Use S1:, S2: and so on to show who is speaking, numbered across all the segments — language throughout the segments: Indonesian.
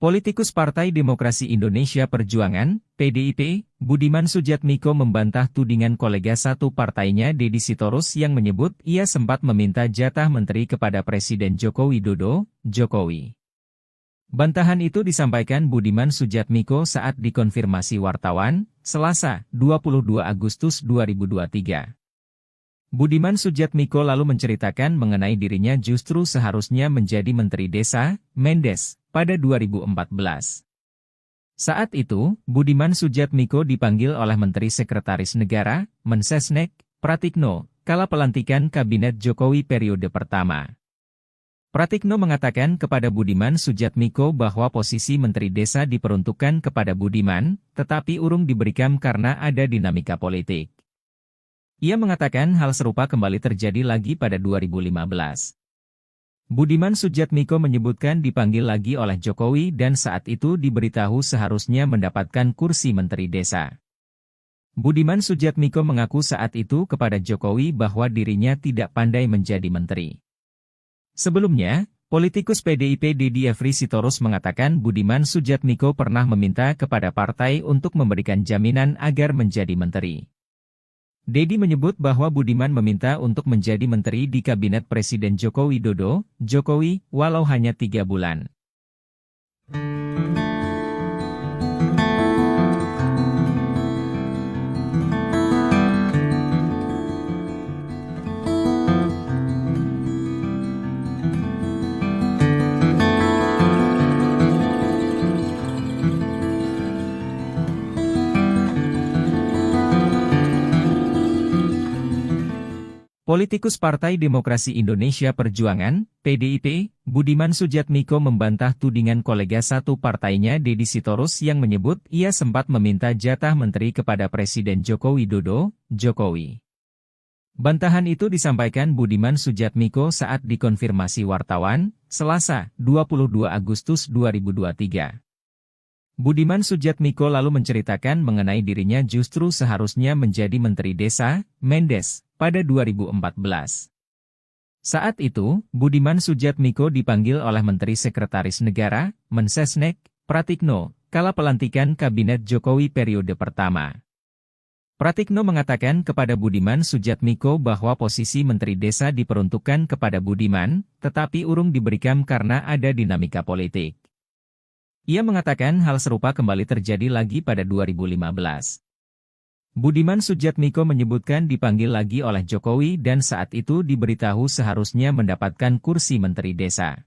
S1: Politikus Partai Demokrasi Indonesia Perjuangan, PDIP, Budiman Sujatmiko membantah tudingan kolega satu partainya Deddy Sitorus yang menyebut ia sempat meminta jatah menteri kepada Presiden Joko Widodo, Jokowi. Bantahan itu disampaikan Budiman Sujatmiko saat dikonfirmasi wartawan, Selasa, 22 Agustus 2023. Budiman Sujatmiko lalu menceritakan mengenai dirinya justru seharusnya menjadi Menteri Desa, Mendes, pada 2014. Saat itu, Budiman Sujatmiko dipanggil oleh Menteri Sekretaris Negara, Mensesnek, Pratikno, kala pelantikan Kabinet Jokowi periode pertama. Pratikno mengatakan kepada Budiman Sujatmiko bahwa posisi Menteri Desa diperuntukkan kepada Budiman, tetapi urung diberikan karena ada dinamika politik. Ia mengatakan hal serupa kembali terjadi lagi pada 2015. Budiman Sujatmiko menyebutkan dipanggil lagi oleh Jokowi dan saat itu diberitahu seharusnya mendapatkan kursi Menteri Desa. Budiman Sujatmiko mengaku saat itu kepada Jokowi bahwa dirinya tidak pandai menjadi menteri. Sebelumnya, politikus PDIP Deddy Sitorus mengatakan Budiman Sujatmiko pernah meminta kepada partai untuk memberikan jaminan agar menjadi menteri. Deddy menyebut bahwa Budiman meminta untuk menjadi menteri di Kabinet Presiden Joko Widodo, Jokowi, walau hanya 3 bulan. Politikus Partai Demokrasi Indonesia Perjuangan, PDIP, Budiman Sujatmiko membantah tudingan kolega satu partainya Deddy Sitorus yang menyebut ia sempat meminta jatah menteri kepada Presiden Joko Widodo, Jokowi. Bantahan itu disampaikan Budiman Sujatmiko saat dikonfirmasi wartawan, Selasa, 22 Agustus 2023. Budiman Sujatmiko lalu menceritakan mengenai dirinya justru seharusnya menjadi Menteri Desa, Mendes, pada 2014. Saat itu, Budiman Sujatmiko dipanggil oleh Menteri Sekretaris Negara, Mensesnek, Pratikno, kala pelantikan Kabinet Jokowi periode pertama. Pratikno mengatakan kepada Budiman Sujatmiko bahwa posisi Menteri Desa diperuntukkan kepada Budiman, tetapi urung diberikan karena ada dinamika politik. Ia mengatakan hal serupa kembali terjadi lagi pada 2015. Budiman Sujatmiko menyebutkan dipanggil lagi oleh Jokowi dan saat itu diberitahu seharusnya mendapatkan kursi Menteri Desa.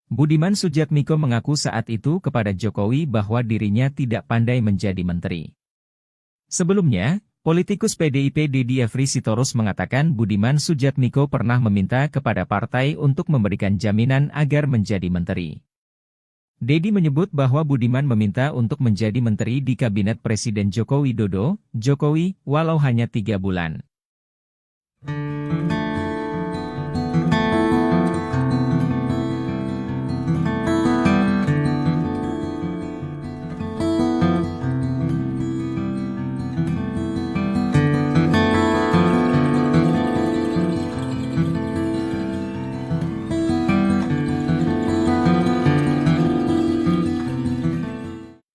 S1: Budiman Sujatmiko mengaku saat itu kepada Jokowi bahwa dirinya tidak pandai menjadi menteri. Sebelumnya, politikus PDIP Deddy Sitorus mengatakan Budiman Sujatmiko pernah meminta kepada partai untuk memberikan jaminan agar menjadi menteri. Deddy menyebut bahwa Budiman meminta untuk menjadi menteri di Kabinet Presiden Joko Widodo, Jokowi, walau hanya 3 bulan.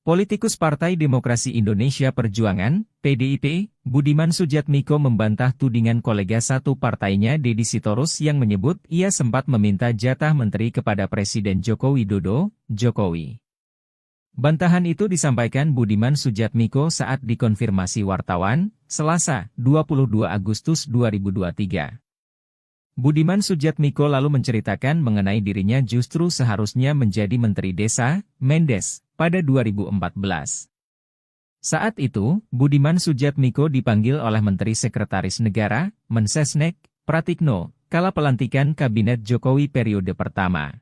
S1: Politikus Partai Demokrasi Indonesia Perjuangan, PDIP, Budiman Sujatmiko membantah tudingan kolega satu partainya Deddy Sitorus yang menyebut ia sempat meminta jatah menteri kepada Presiden Joko Widodo, Jokowi. Bantahan itu disampaikan Budiman Sujatmiko saat dikonfirmasi wartawan, Selasa, 22 Agustus 2023. Budiman Sujatmiko lalu menceritakan mengenai dirinya justru seharusnya menjadi Menteri Desa, Mendes, pada 2014. Saat itu, Budiman Sujatmiko dipanggil oleh Menteri Sekretaris Negara, Mensesnek, Pratikno, kala pelantikan Kabinet Jokowi periode pertama.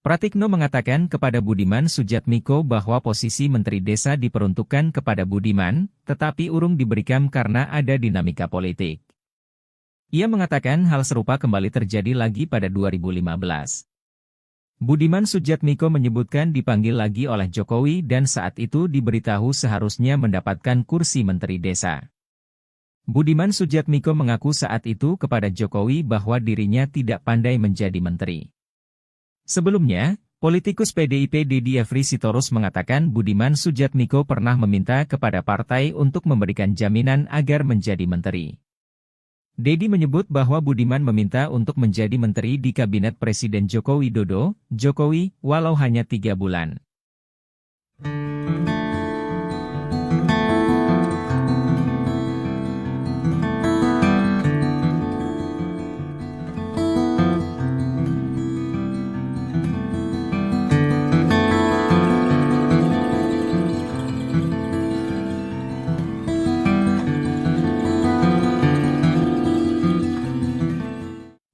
S1: Pratikno mengatakan kepada Budiman Sujatmiko bahwa posisi Menteri Desa diperuntukkan kepada Budiman, tetapi urung diberikan karena ada dinamika politik. Ia mengatakan hal serupa kembali terjadi lagi pada 2015. Budiman Sujatmiko menyebutkan dipanggil lagi oleh Jokowi dan saat itu diberitahu seharusnya mendapatkan kursi Menteri Desa. Budiman Sujatmiko mengaku saat itu kepada Jokowi bahwa dirinya tidak pandai menjadi menteri. Sebelumnya, Politikus PDIP Deddy Efri Sitorus mengatakan Budiman Sujatmiko pernah meminta kepada partai untuk memberikan jaminan agar menjadi menteri. Deddy menyebut bahwa Budiman meminta untuk menjadi menteri di Kabinet Presiden Joko Widodo, Jokowi, walau hanya 3 bulan.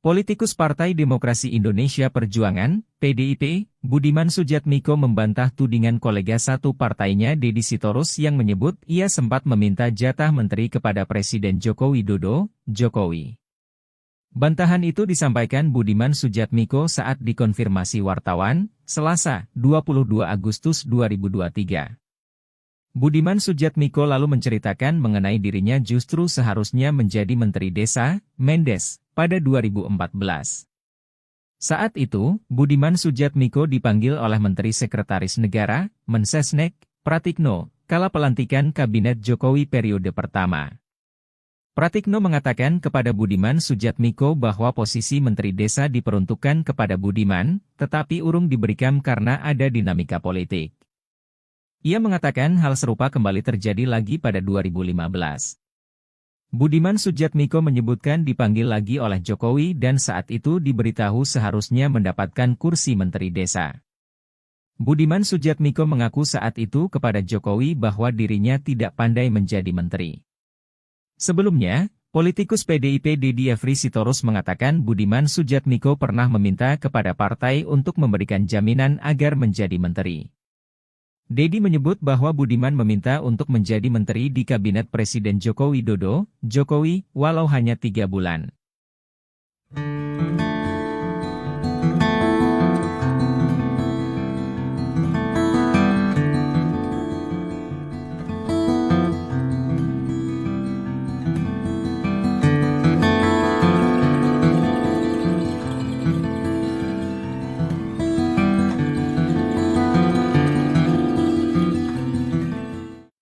S1: Politikus Partai Demokrasi Indonesia Perjuangan, PDIP, Budiman Sujatmiko membantah tudingan kolega satu partainya Deddy Sitorus yang menyebut ia sempat meminta jatah menteri kepada Presiden Joko Widodo, Jokowi. Bantahan itu disampaikan Budiman Sujatmiko saat dikonfirmasi wartawan, Selasa, 22 Agustus 2023. Budiman Sujatmiko lalu menceritakan mengenai dirinya justru seharusnya menjadi Menteri Desa, Mendes, pada 2014. Saat itu, Budiman Sujatmiko dipanggil oleh Menteri Sekretaris Negara, Mensesnek, Pratikno, kala pelantikan Kabinet Jokowi periode pertama. Pratikno mengatakan kepada Budiman Sujatmiko bahwa posisi Menteri Desa diperuntukkan kepada Budiman, tetapi urung diberikan karena ada dinamika politik. Ia mengatakan hal serupa kembali terjadi lagi pada 2015. Budiman Sujatmiko menyebutkan dipanggil lagi oleh Jokowi dan saat itu diberitahu seharusnya mendapatkan kursi Menteri Desa. Budiman Sujatmiko mengaku saat itu kepada Jokowi bahwa dirinya tidak pandai menjadi menteri. Sebelumnya, politikus PDIP Deddy Efri Sitorus mengatakan Budiman Sujatmiko pernah meminta kepada partai untuk memberikan jaminan agar menjadi menteri. Deddy menyebut bahwa Budiman meminta untuk menjadi menteri di Kabinet Presiden Joko Widodo, Jokowi, walau hanya 3 bulan.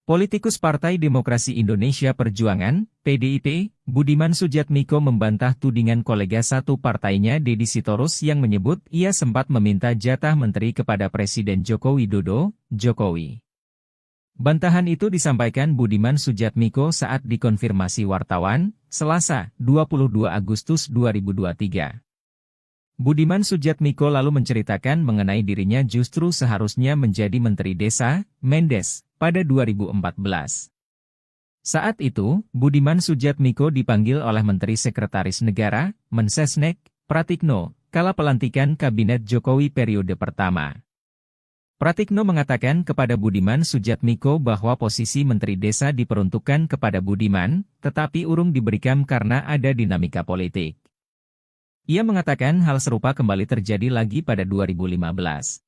S1: Politikus Partai Demokrasi Indonesia Perjuangan, PDIP, Budiman Sujatmiko membantah tudingan kolega satu partainya Deddy Sitorus yang menyebut ia sempat meminta jatah menteri kepada Presiden Joko Widodo, Jokowi. Bantahan itu disampaikan Budiman Sujatmiko saat dikonfirmasi wartawan, Selasa, 22 Agustus 2023. Budiman Sujatmiko lalu menceritakan mengenai dirinya justru seharusnya menjadi Menteri Desa, Mendes, pada 2014. Saat itu, Budiman Sujatmiko dipanggil oleh Menteri Sekretaris Negara, Mensesnek, Pratikno, kala pelantikan Kabinet Jokowi periode pertama. Pratikno mengatakan kepada Budiman Sujatmiko bahwa posisi Menteri Desa diperuntukkan kepada Budiman, tetapi urung diberikan karena ada dinamika politik. Ia mengatakan hal serupa kembali terjadi lagi pada 2015.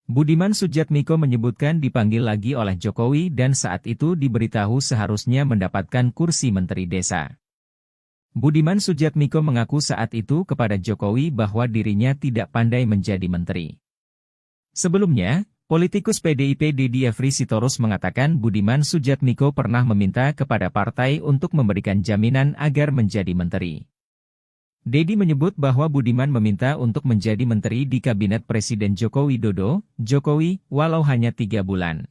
S1: Budiman Sujatmiko menyebutkan dipanggil lagi oleh Jokowi dan saat itu diberitahu seharusnya mendapatkan kursi Menteri Desa. Budiman Sujatmiko mengaku saat itu kepada Jokowi bahwa dirinya tidak pandai menjadi menteri. Sebelumnya, politikus PDIP Deddy Efri Sitorus mengatakan Budiman Sujatmiko pernah meminta kepada partai untuk memberikan jaminan agar menjadi menteri. Deddy menyebut bahwa Budiman meminta untuk menjadi menteri di Kabinet Presiden Joko Widodo, Jokowi, walau hanya 3 bulan.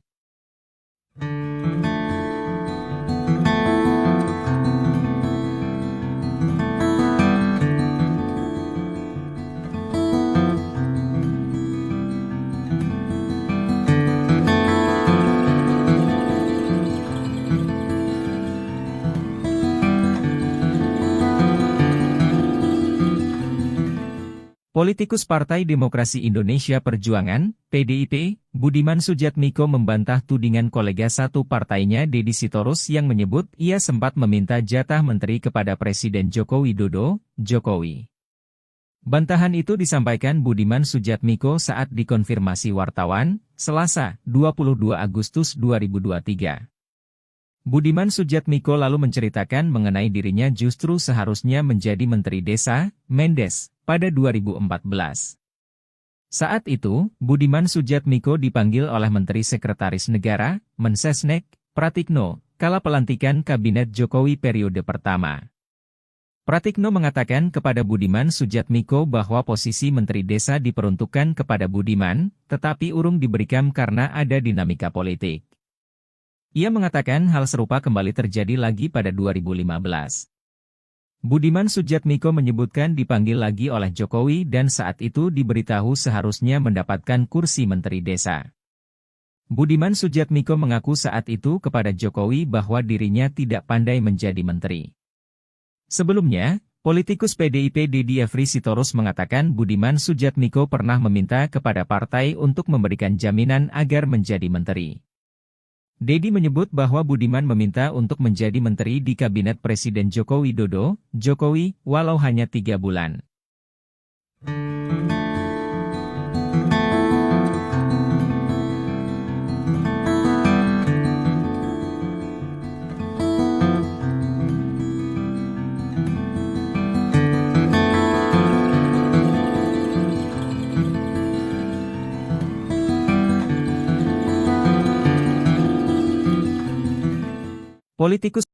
S1: Politikus Partai Demokrasi Indonesia Perjuangan, PDIP, Budiman Sujatmiko membantah tudingan kolega satu partainya Deddy Sitorus yang menyebut ia sempat meminta jatah menteri kepada Presiden Joko Widodo, Jokowi. Bantahan itu disampaikan Budiman Sujatmiko saat dikonfirmasi wartawan, Selasa, 22 Agustus 2023. Budiman Sujatmiko lalu menceritakan mengenai dirinya justru seharusnya menjadi Menteri Desa, Mendes, pada 2014. Saat itu, Budiman Sujatmiko dipanggil oleh Menteri Sekretaris Negara, Mensesnek, Pratikno, kala pelantikan Kabinet Jokowi periode pertama. Pratikno mengatakan kepada Budiman Sujatmiko bahwa posisi Menteri Desa diperuntukkan kepada Budiman, tetapi urung diberikan karena ada dinamika politik. Ia mengatakan hal serupa kembali terjadi lagi pada 2015. Budiman Sujatmiko menyebutkan dipanggil lagi oleh Jokowi dan saat itu diberitahu seharusnya mendapatkan kursi Menteri Desa. Budiman Sujatmiko mengaku saat itu kepada Jokowi bahwa dirinya tidak pandai menjadi menteri. Sebelumnya, politikus PDIP Deddy Efri Sitorus mengatakan Budiman Sujatmiko pernah meminta kepada partai untuk memberikan jaminan agar menjadi menteri. Deddy menyebut bahwa Budiman meminta untuk menjadi menteri di Kabinet Presiden Joko Widodo, Jokowi, walau hanya 3 bulan. Politikus